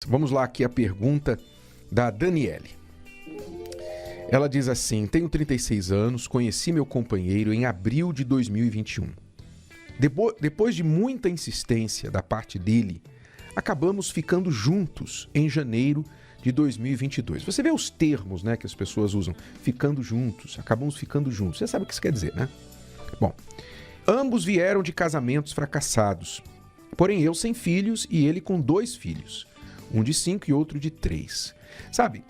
Vamos lá aqui a pergunta da Daniele. Ela diz assim: tenho 36 anos, conheci meu companheiro em abril de 2021. Depois de muita insistência da parte dele, acabamos ficando juntos em janeiro de 2022. Você vê os termos, né, que as pessoas usam. Ficando juntos, acabamos ficando juntos. Você sabe o que isso quer dizer, né? Bom, ambos vieram de casamentos fracassados. Porém, eu sem filhos e ele com 2 filhos. Um de 5 e outro de 3. Sabe,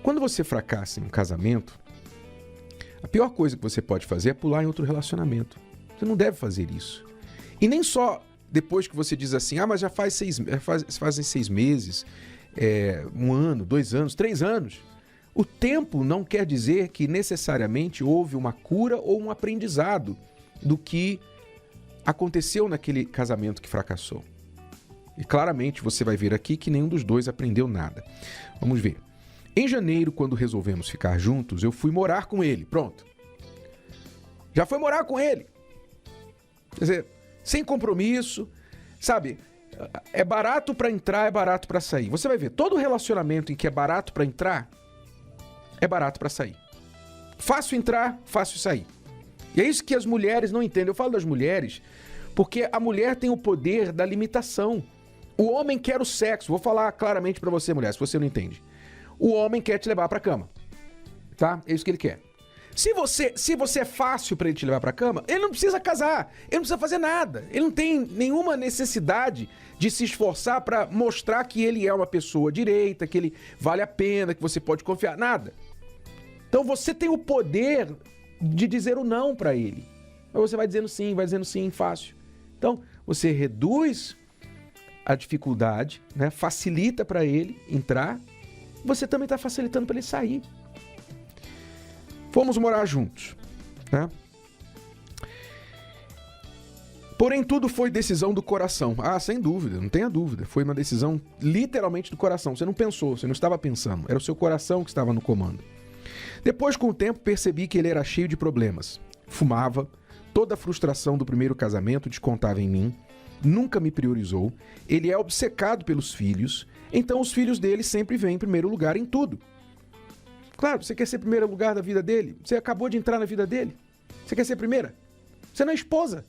quando você fracassa em um casamento, a pior coisa que você pode fazer é pular em outro relacionamento. Você não deve fazer isso. E nem só depois que você diz assim, mas já fazem 6 meses, 1 ano, 2 anos, 3 anos. O tempo não quer dizer que necessariamente houve uma cura ou um aprendizado do que aconteceu naquele casamento que fracassou. E claramente você vai ver aqui que nenhum dos dois aprendeu nada. Vamos ver. Em janeiro, quando resolvemos ficar juntos, eu fui morar com ele. Pronto. Já foi morar com ele. Quer dizer, sem compromisso, sabe? É barato para entrar, é barato para sair. Você vai ver, todo relacionamento em que é barato para entrar, é barato para sair. Fácil entrar, fácil sair. E é isso que as mulheres não entendem. Eu falo das mulheres porque a mulher tem o poder da limitação. O homem quer o sexo. Vou falar claramente para você, mulher, se você não entende. O homem quer te levar para a cama. Tá? É isso que ele quer. Se você é fácil para ele te levar para a cama, ele não precisa casar, ele não precisa fazer nada. Ele não tem nenhuma necessidade de se esforçar para mostrar que ele é uma pessoa direita, que ele vale a pena, que você pode confiar. Nada. Então você tem o poder de dizer o não para ele. Mas você vai dizendo sim, fácil. Então você reduz a dificuldade, né? Facilita para ele entrar. Você também está facilitando para ele sair. Fomos morar juntos, né? Porém, tudo foi decisão do coração. Sem dúvida, não tenha dúvida. Foi uma decisão literalmente do coração. Você não pensou, você não estava pensando. Era o seu coração que estava no comando. Depois, com o tempo, percebi que ele era cheio de problemas. Fumava, toda a frustração do primeiro casamento descontava em mim, nunca me priorizou, ele é obcecado pelos filhos, então os filhos dele sempre vêm em primeiro lugar em tudo. Claro, você quer ser primeiro lugar da vida dele? Você acabou de entrar na vida dele? Você quer ser primeira? Você não é esposa.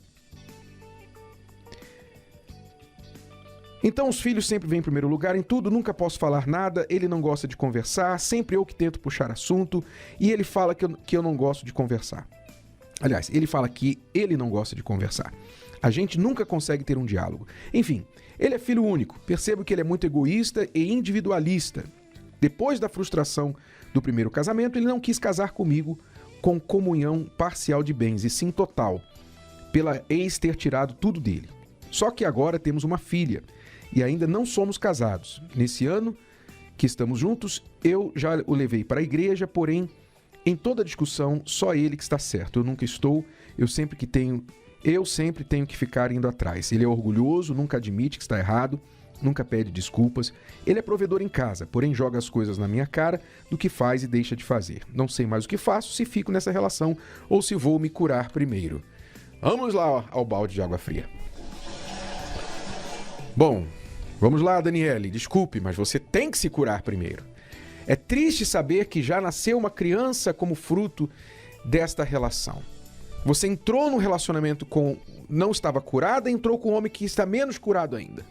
Então os filhos sempre vêm em primeiro lugar em tudo, nunca posso falar nada, ele não gosta de conversar, sempre eu que tento puxar assunto e ele fala que eu não gosto de conversar. Aliás, ele fala que ele não gosta de conversar. A gente nunca consegue ter um diálogo. Enfim, ele é filho único, percebo que ele é muito egoísta e individualista. Depois da frustração do primeiro casamento, ele não quis casar comigo com comunhão parcial de bens, e sim total, pela ex ter tirado tudo dele. Só que agora temos uma filha e ainda não somos casados. Nesse ano que estamos juntos, eu já o levei para a igreja, porém, em toda discussão, só ele que está certo. Eu nunca estou, eu sempre tenho que ficar indo atrás. Ele é orgulhoso, nunca admite que está errado, nunca pede desculpas. Ele é provedor em casa, porém joga as coisas na minha cara do que faz e deixa de fazer. Não sei mais o que faço, se fico nessa relação ou se vou me curar primeiro. Vamos lá ao balde de água fria. Bom, vamos lá, Daniele. Desculpe, mas você tem que se curar primeiro. É triste saber que já nasceu uma criança como fruto desta relação. Você entrou num relacionamento não estava curada, entrou com um homem que está menos curado ainda.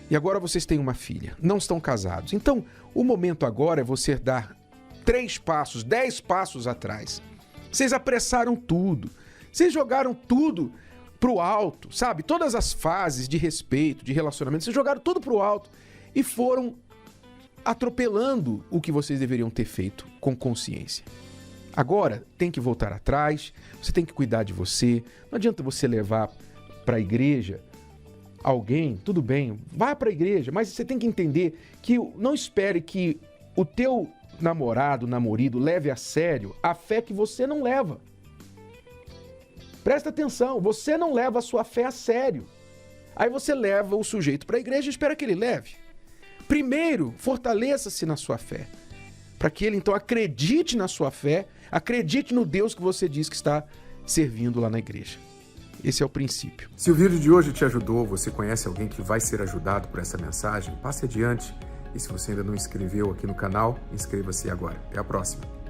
E agora vocês têm uma filha, não estão casados. Então, o momento agora é você dar 3 passos, 10 passos atrás. Vocês apressaram tudo. Vocês jogaram tudo pro alto, sabe? Todas as fases de respeito, de relacionamento, vocês jogaram tudo pro alto e foram atropelando o que vocês deveriam ter feito com consciência. Agora, tem que voltar atrás, você tem que cuidar de você. Não adianta você levar para a igreja alguém, tudo bem, vá para a igreja, mas você tem que entender que não espere que o teu namorado, namorido leve a sério a fé que você não leva. Presta atenção, você não leva a sua fé a sério. Aí você leva o sujeito para a igreja e espera que ele leve. Primeiro, fortaleça-se na sua fé, para que ele então acredite na sua fé, acredite no Deus que você diz que está servindo lá na igreja. Esse é o princípio. Se o vídeo de hoje te ajudou, você conhece alguém que vai ser ajudado por essa mensagem, passe adiante. E se você ainda não inscreveu aqui no canal, inscreva-se agora. Até a próxima.